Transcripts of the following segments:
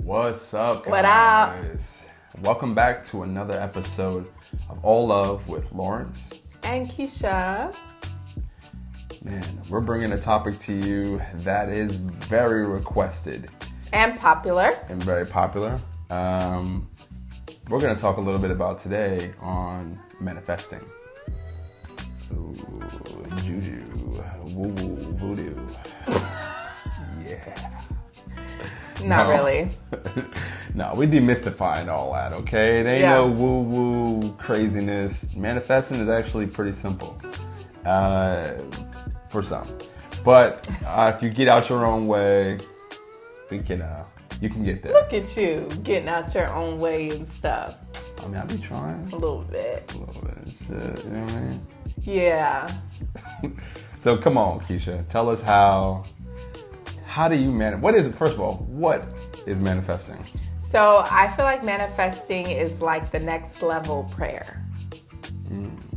What's up, guys? What up? Welcome back to another episode of All Love with Lawrence and Keshia. Man, we're bringing a topic to you that is very requested and popular. We're going to talk a little bit about today on manifesting. Ooh, juju, woo-woo, voodoo. Yeah. Not really. No, we're demystifying all that, okay? It ain't no woo-woo craziness. Manifesting is actually pretty simple for some. But if you get out your own way, you can get there. Look at you, getting out your own way and stuff. I mean, I be trying. A little bit. Shit, you know what I mean? Yeah. So come on, Keshia. Tell us how do you first of all, what is manifesting? So I feel like manifesting is like the next level prayer.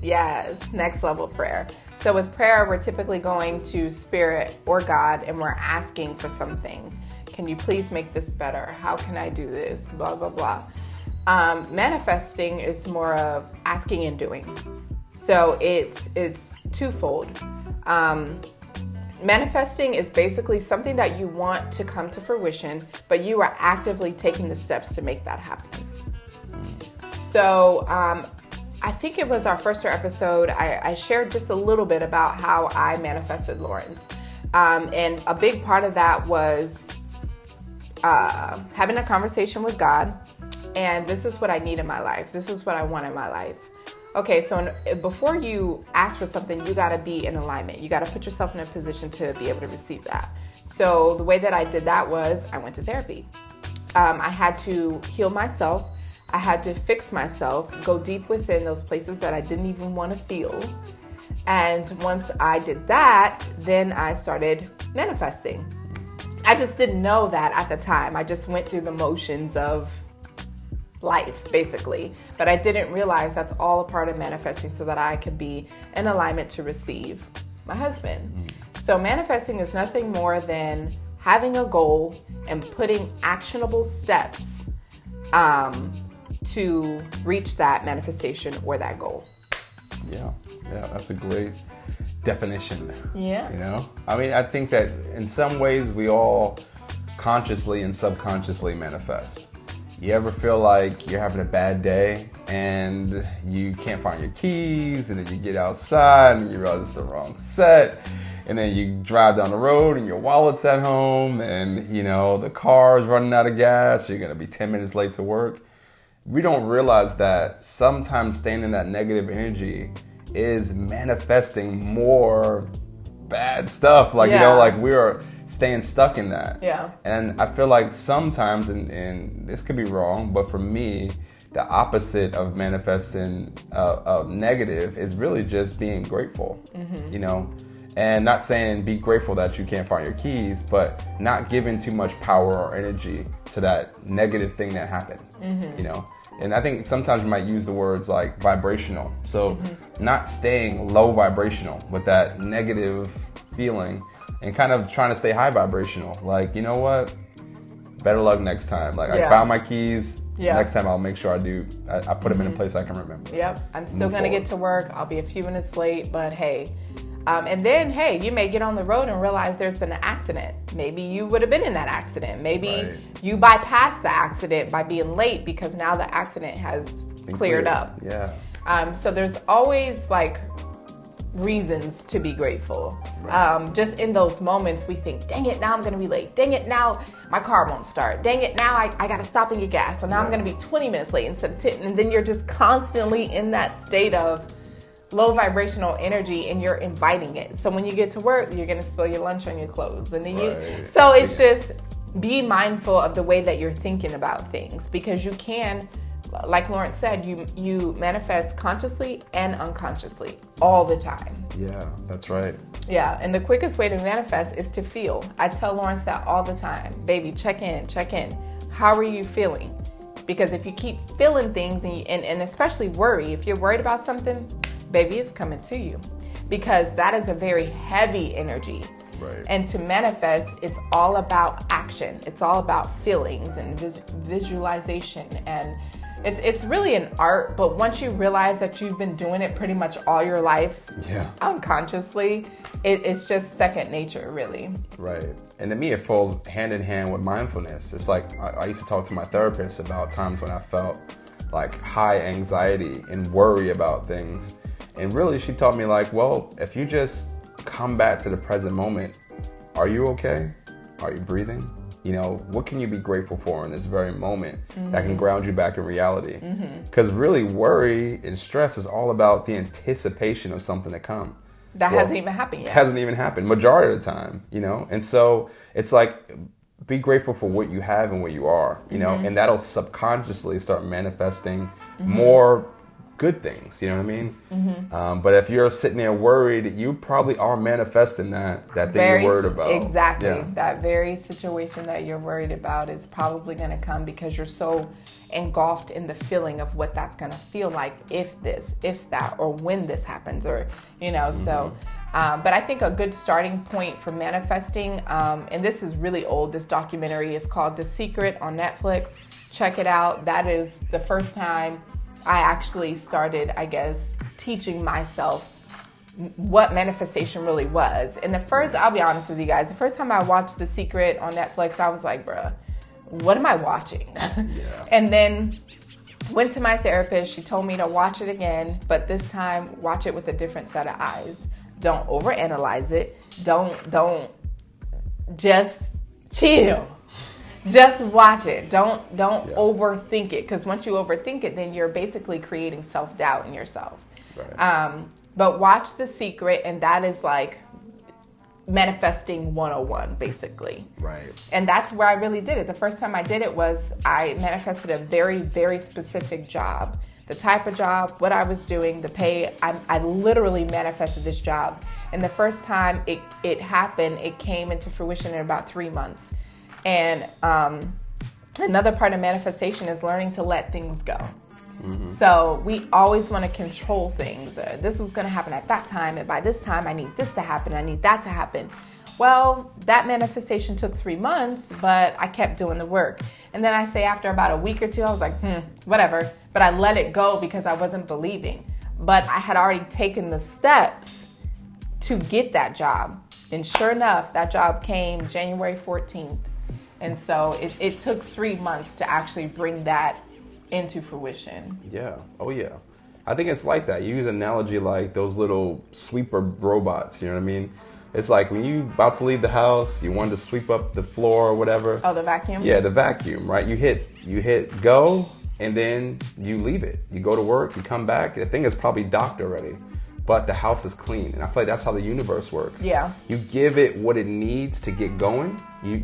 Yes, next level prayer. So with prayer, we're typically going to Spirit or God and we're asking for something. Can you please make this better? How can I do this? Blah, blah, blah. Manifesting is more of asking and doing. So it's twofold. Manifesting is basically something that you want to come to fruition, but you are actively taking the steps to make that happen. So I think it was our first episode, I shared just a little bit about how I manifested Lawrence. And a big part of that was having a conversation with God. And this is what I need in my life. This is what I want in my life. Okay, so before you ask for something, you got to be in alignment. You got to put yourself in a position to be able to receive that. So the way that I did that was I went to therapy. I had to heal myself. I had to fix myself, go deep within those places that I didn't even want to feel. And once I did that, then I started manifesting. I just didn't know that at the time. I just went through the motions of life, basically. But I didn't realize that's all a part of manifesting so that I could be in alignment to receive my husband. So manifesting is nothing more than having a goal and putting actionable steps to reach that manifestation or that goal. Yeah, that's a great definition. Yeah. You know? I mean, I think that in some ways we all consciously and subconsciously manifest. You ever feel like you're having a bad day and you can't find your keys, and then you get outside and you realize it's the wrong set, and then you drive down the road and your wallet's at home, and you know the car's running out of gas, you're gonna be 10 minutes late to work. We don't realize that sometimes staying in that negative energy is manifesting more bad stuff. Like, you know, like we are staying stuck in that. Yeah. And I feel like sometimes, and this could be wrong, but for me, the opposite of manifesting negative is really just being grateful, you know? And not saying be grateful that you can't find your keys, but not giving too much power or energy to that negative thing that happened, you know? And I think sometimes you might use the words like vibrational. So not staying low vibrational with that negative feeling and kind of trying to stay high vibrational. Like, you know what? Better luck next time. Like I found my keys. Next time I'll make sure I do. I put them in a place I can remember. Yep. I'm still going to get to work. I'll be a few minutes late, but hey. And then, hey, you may get on the road and realize there's been an accident. Maybe you would have been in that accident. Maybe you bypassed the accident by being late because now the accident has cleared up. Yeah. So there's always like reasons to be grateful. Just in those moments we think, dang it, now I'm going to be late. Dang it, now my car won't start. Dang it, now I got to stop and get gas. So now I'm going to be 20 minutes late instead of 10. And then you're just constantly in that state of low vibrational energy and you're inviting it. So when you get to work, you're going to spill your lunch on your clothes. And then so it's just be mindful of the way that you're thinking about things, because you can, like Lawrence said, you manifest consciously and unconsciously all the time. Yeah, that's right. Yeah, and the quickest way to manifest is to feel. I tell Lawrence that all the time. Baby, check in. How are you feeling? Because if you keep feeling things and especially worry, if you're worried about something, baby, it's coming to you, because that is a very heavy energy. Right. And to manifest, it's all about action. It's all about feelings and visualization. And it's really an art, but once you realize that you've been doing it pretty much all your life, unconsciously, it's just second nature, really. Right. And to me, it falls hand in hand with mindfulness. It's like I used to talk to my therapist about times when I felt like high anxiety and worry about things. And really, she taught me like, well, if you just come back to the present moment, are you okay? Are you breathing? You know, what can you be grateful for in this very moment that can ground you back in reality? Because really, worry and stress is all about the anticipation of something to come. That hasn't even happened yet. Hasn't even happened, majority of the time, you know? And so it's like, be grateful for what you have and what you are, you know? And that'll subconsciously start manifesting more good things, you know what I mean? But if you're sitting there worried, you probably are manifesting that thing you're worried about. Exactly. Yeah. That very situation that you're worried about is probably going to come because you're so engulfed in the feeling of what that's going to feel like if this, if that, or when this happens, or, you know, so... but I think a good starting point for manifesting, and this is really old, this documentary is called The Secret on Netflix. Check it out. That is the first time I actually started, I guess, teaching myself what manifestation really was. And I'll be honest with you guys, the first time I watched The Secret on Netflix, I was like, bruh, what am I watching? And then went to my therapist. She told me to watch it again, but this time watch it with a different set of eyes. Don't overanalyze it. Don't just chill. Just watch it. Don't overthink it, because once you overthink it, then you're basically creating self-doubt in yourself. Right. But watch The Secret, and that is like manifesting 101, basically. Right. And that's where I really did it. The first time I did it was I manifested a very, very specific job. The type of job, what I was doing, the pay, I literally manifested this job. And the first time it happened, it came into fruition in about 3 months. And another part of manifestation is learning to let things go. So we always want to control things. This is going to happen at that time, and by this time I need this to happen, I need that to happen. Well, that manifestation took 3 months, but I kept doing the work. And then I say after about a week or two, I was like, whatever. But I let it go because I wasn't believing. But I had already taken the steps to get that job. And sure enough, that job came January 14th. And so it took 3 months to actually bring that into fruition. Yeah. Oh, yeah. I think it's like that. You use an analogy like those little sweeper robots, you know what I mean? It's like when you about to leave the house, you wanted to sweep up the floor or whatever. Oh, the vacuum? Yeah, the vacuum, right? You hit go, and then you leave it. You go to work, you come back, the thing is probably docked already, but the house is clean. And I feel like that's how the universe works. Yeah. You give it what it needs to get going. You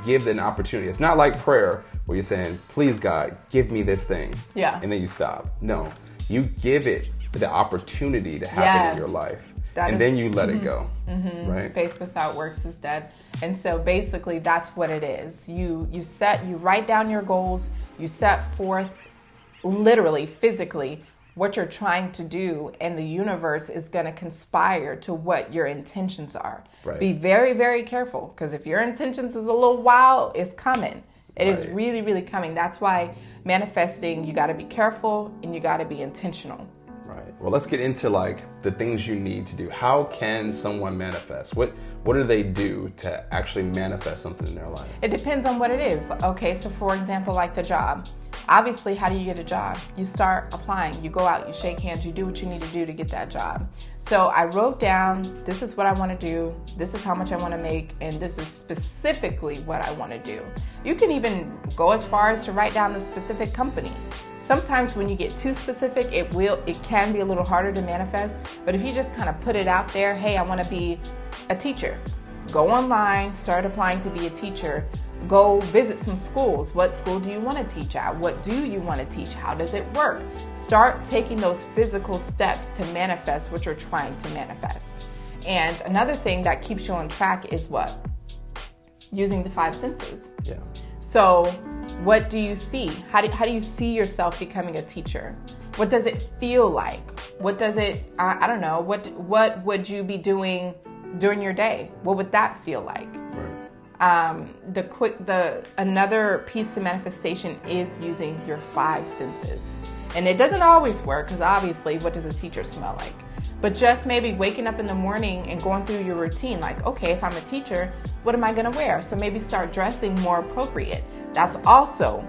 give it an opportunity. It's not like prayer where you're saying, please God, give me this thing. Yeah. And then you stop. No, you give it the opportunity to happen in your life. Then you let it go, right? Faith without works is dead. And so basically that's what it is. You write down your goals, you set forth literally, physically, what you're trying to do, and the universe is going to conspire to what your intentions are. Right. Be very, very careful, because if your intentions is a little wild, it's coming. It is really, really coming. That's why manifesting, you got to be careful and you got to be intentional. Right. Well, let's get into like the things you need to do. How can someone manifest? What do they do to actually manifest something in their life? It depends on what it is. Okay, so for example, like the job. Obviously, how do you get a job? You start applying. You go out, you shake hands, you do what you need to do to get that job. So I wrote down, this is what I want to do, this is how much I want to make, and this is specifically what I want to do. You can even go as far as to write down the specific company. Sometimes when you get too specific, it can be a little harder to manifest. But if you just kind of put it out there, hey, I want to be a teacher. Go online, start applying to be a teacher. Go visit some schools. What school do you want to teach at? What do you want to teach? How does it work? Start taking those physical steps to manifest what you're trying to manifest. And another thing that keeps you on track is what? Using the 5 senses. Yeah. So what do you see? How do you see yourself becoming a teacher? What does it feel like? What does it, I don't know, what would you be doing during your day. What would that feel like? Another piece to manifestation is using your 5 senses. And it doesn't always work, because obviously, what does a teacher smell like? But just maybe waking up in the morning and going through your routine, like, okay, if I'm a teacher, what am I going to wear? So maybe start dressing more appropriate. That's also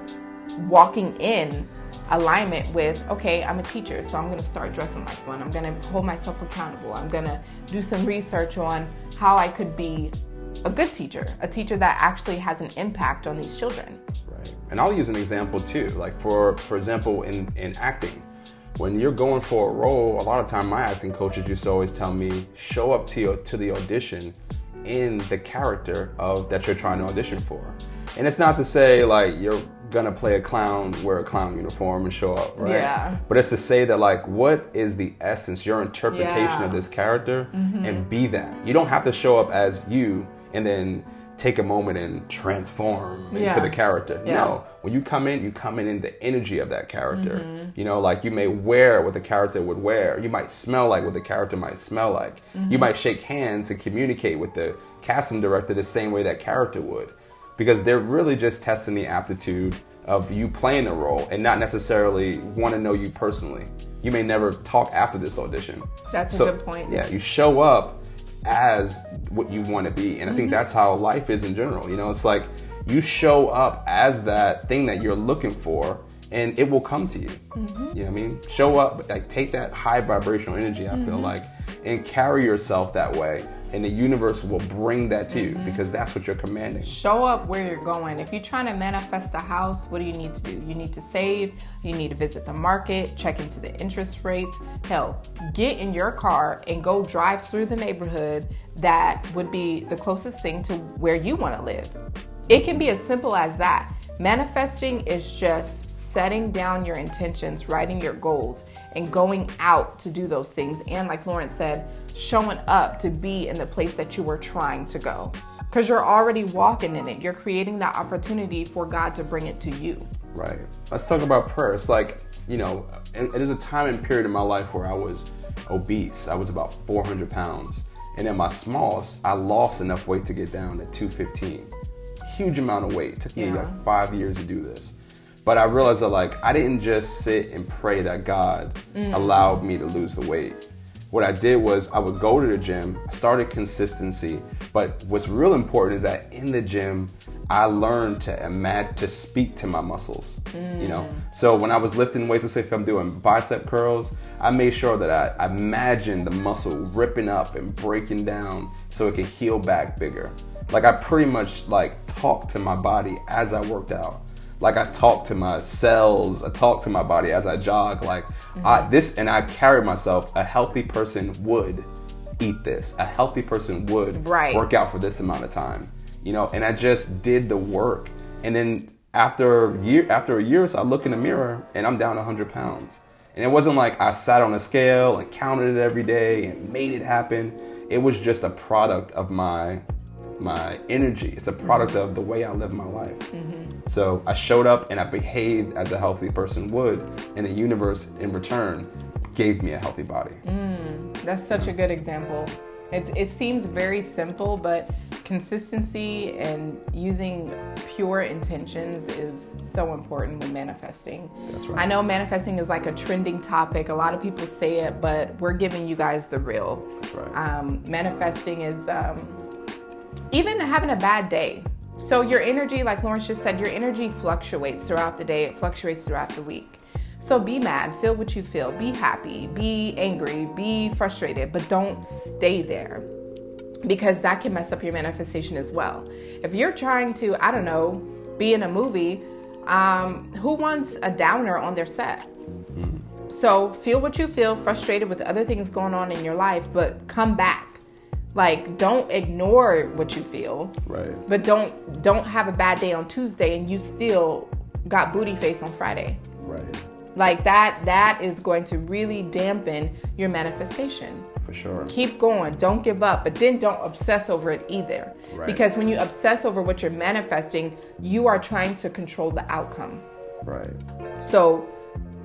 walking in alignment with, okay, I'm a teacher, so I'm going to start dressing like one. I'm going to hold myself accountable. I'm going to do some research on how I could be a good teacher, a teacher that actually has an impact on these children. Right. And I'll use an example too. Like for example, in acting, when you're going for a role, a lot of time my acting coaches used to always tell me, show up to the audition in the character that you're trying to audition for. And it's not to say like you're gonna play a clown, wear a clown uniform and show up, right? Yeah. But it's to say that like, what is the essence, your interpretation of this character, and be that. You don't have to show up as you and then take a moment and transform into the character. No, when you come in the energy of that character. You know, like you may wear what the character would wear. You might smell like what the character might smell like. You might shake hands and communicate with the casting director the same way that character would. Because they're really just testing the aptitude of you playing the role and not necessarily want to know you personally. You may never talk after this audition. That's a good point. Yeah, you show up as what you want to be. And I think that's how life is in general. You know, it's like you show up as that thing that you're looking for and it will come to you. You know what I mean? Show up, like take that high vibrational energy, I feel like, and carry yourself that way. And the universe will bring that to you because that's what you're commanding. Show up where you're going. If you're trying to manifest a house, what do you need to do? You need to save. You need to visit the market, check into the interest rates. Hell, get in your car and go drive through the neighborhood that would be the closest thing to where you want to live. It can be as simple as that. Manifesting is just setting down your intentions, writing your goals, and going out to do those things. And like Lawrence said, showing up to be in the place that you were trying to go. Because you're already walking in it. You're creating that opportunity for God to bring it to you. Right. Let's talk about prayer. It's like, you know, and there's a time and period in my life where I was obese. I was about 400 pounds. And in my smallest, I lost enough weight to get down to 215. Huge amount of weight. It took me like 5 years to do this. But I realized that like I didn't just sit and pray that God allowed me to lose the weight. What I did was I would go to the gym, I started consistency, but what's real important is that in the gym, I learned to speak to my muscles, you know? So when I was lifting weights, let's say if I'm doing bicep curls, I made sure that I imagined the muscle ripping up and breaking down so it could heal back bigger. Like I pretty much like talked to my body as I worked out. Like I talk to my cells, I talk to my body as I jog. Like I carry myself. A healthy person would eat this. A healthy person would work out for this amount of time. You know, and I just did the work. And then after a year, so I look in the mirror and I'm down 100 pounds. And it wasn't like I sat on a scale and counted it every day and made it happen. It was just a product of my energy. It's a product of the way I live my life. So I showed up and I behaved as a healthy person would, and the universe in return gave me a healthy body. That's such a good example. It seems very simple, but consistency and using pure intentions is so important when manifesting. That's right. I know manifesting is like a trending topic. A lot of people say it, but we're giving you guys the real. That's right. Manifesting is even having a bad day. So your energy, like Lawrence just said, your energy fluctuates throughout the day. It fluctuates throughout the week. So be mad, feel what you feel, be happy, be angry, be frustrated, but don't stay there because that can mess up your manifestation as well. If you're trying to, I don't know, be in a movie, who wants a downer on their set? So feel what you feel, frustrated with other things going on in your life, but come back. Like, don't ignore what you feel. Right. But don't have a bad day on Tuesday and you still got booty face on Friday. Right. Like that is going to really dampen your manifestation. For sure. Keep going. Don't give up. But then don't obsess over it either. Right. Because when you obsess over what you're manifesting, you are trying to control the outcome. Right. So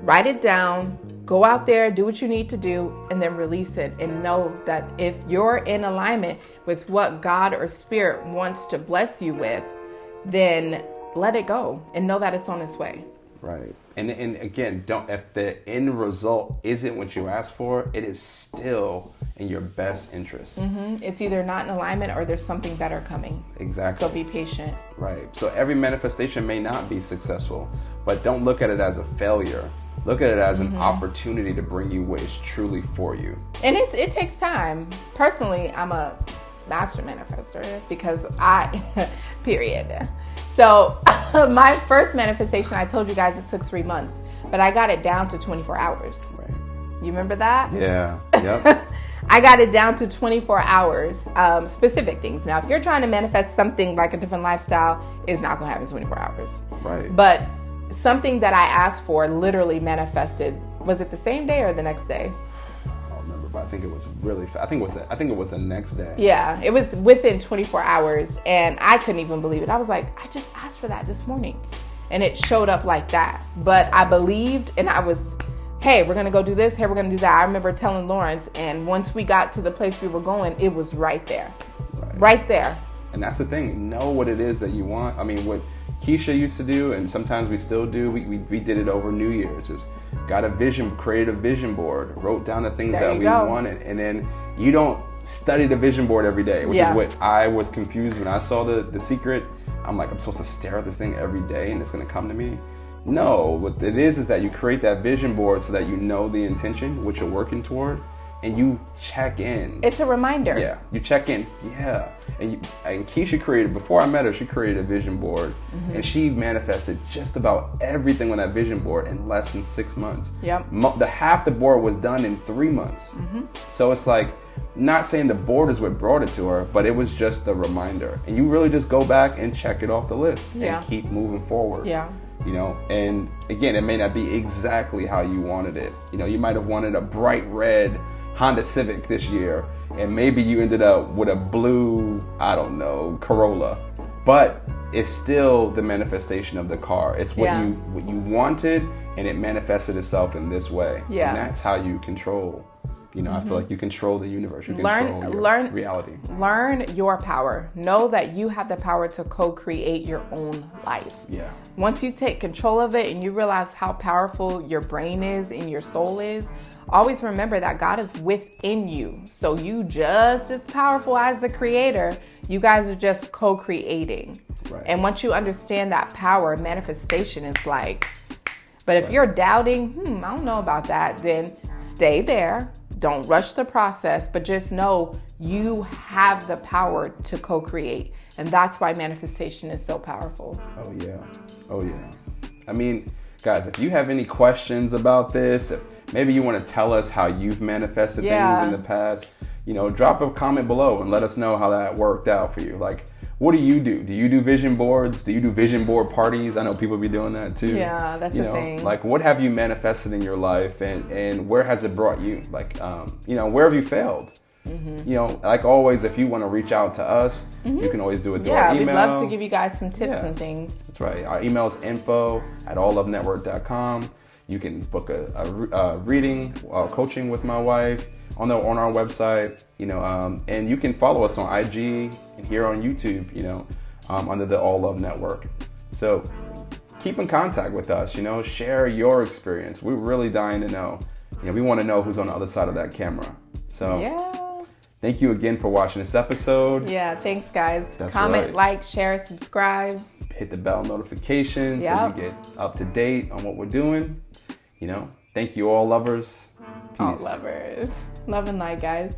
write it down. Go out there, do what you need to do, and then release it. And know that if you're in alignment with what God or Spirit wants to bless you with, then let it go and know that it's on its way. Right. And again, if the end result isn't what you asked for, it is still in your best interest. It's either not in alignment or there's something better coming. Exactly. So be patient. Right. So every manifestation may not be successful, but don't look at it as a failure. Look at it as an opportunity to bring you what is truly for you. And it takes time. Personally, I'm a master manifester because period. So my first manifestation, I told you guys it took 3 months, but I got it down to 24 hours. Right. You remember that? Yeah. Yep. I got it down to 24 hours, specific things. Now, if you're trying to manifest something like a different lifestyle, it's not going to happen in 24 hours. Right. But something that I asked for literally manifested. Was it the same day or the next day? But I think it was really fast. I think it was the next day. Yeah, it was within 24 hours, and I couldn't even believe it. I was like, I just asked for that this morning, and it showed up like that. But I believed, and I was, hey, we're gonna go do this. Hey, we're gonna do that. I remember telling Lawrence, and once we got to the place we were going, it was right there, right there. And that's the thing. Know what it is that you want. I mean, what Keshia used to do, and sometimes we still do. We did it over New Year's. Is got a vision, created a vision board, wrote down the things that we wanted, and then you don't study the vision board every day, which is what I was confused when I saw the secret. I'm like, I'm supposed to stare at this thing every day and it's going to come to me. No, what it is that you create that vision board so that you know the intention, which you're working toward, and you check in. It's a reminder. Yeah, you check in. Yeah. And Keshia created, before I met her, she created a vision board, and she manifested just about everything on that vision board in less than 6 months. Yep. The half the board was done in 3 months. So it's like, not saying the board is what brought it to her, but it was just the reminder. And you really just go back and check it off the list and keep moving forward. Yeah. You know, and again, it may not be exactly how you wanted it. You know, you might have wanted a bright red Honda Civic this year, and maybe you ended up with a blue, I don't know, Corolla. But it's still the manifestation of the car. It's what you wanted, and it manifested itself in this way. Yeah. And that's how you control. You know, I feel like you control the universe. You control your reality. Learn your power. Know that you have the power to co-create your own life. Yeah. Once you take control of it and you realize how powerful your brain is and your soul is, always remember that God is within you. So you just as powerful as the creator. You guys are just co-creating. Right. And once you understand that power, manifestation is like, but if you're doubting, I don't know about that, then stay there. Don't rush the process, but just know you have the power to co-create. And that's why manifestation is so powerful. Oh, yeah. Oh, yeah. I mean, guys, if you have any questions about this, if maybe you want to tell us how you've manifested things in the past, you know, drop a comment below and let us know how that worked out for you. Like, what do you do? Do you do vision boards? Do you do vision board parties? I know people be doing that too. Yeah, that's the thing. Like, what have you manifested in your life, and where has it brought you? Like, you know, where have you failed? You know, like always, if you want to reach out to us, you can always do it through our email. We'd love to give you guys some tips and things. That's right. Our email is info@alllovenetwork.com. You can book a reading, coaching with my wife on our website, you know, and you can follow us on IG and here on YouTube, you know, under the All Love Network. So keep in contact with us, you know, share your experience. We're really dying to know. You know, we want to know who's on the other side of that camera. So thank you again for watching this episode. Yeah, thanks guys. That's Comment, right. Like, share, subscribe. Hit the bell notifications so you get up to date on what we're doing. You know, thank you all lovers. Peace. All lovers. Love and light, guys.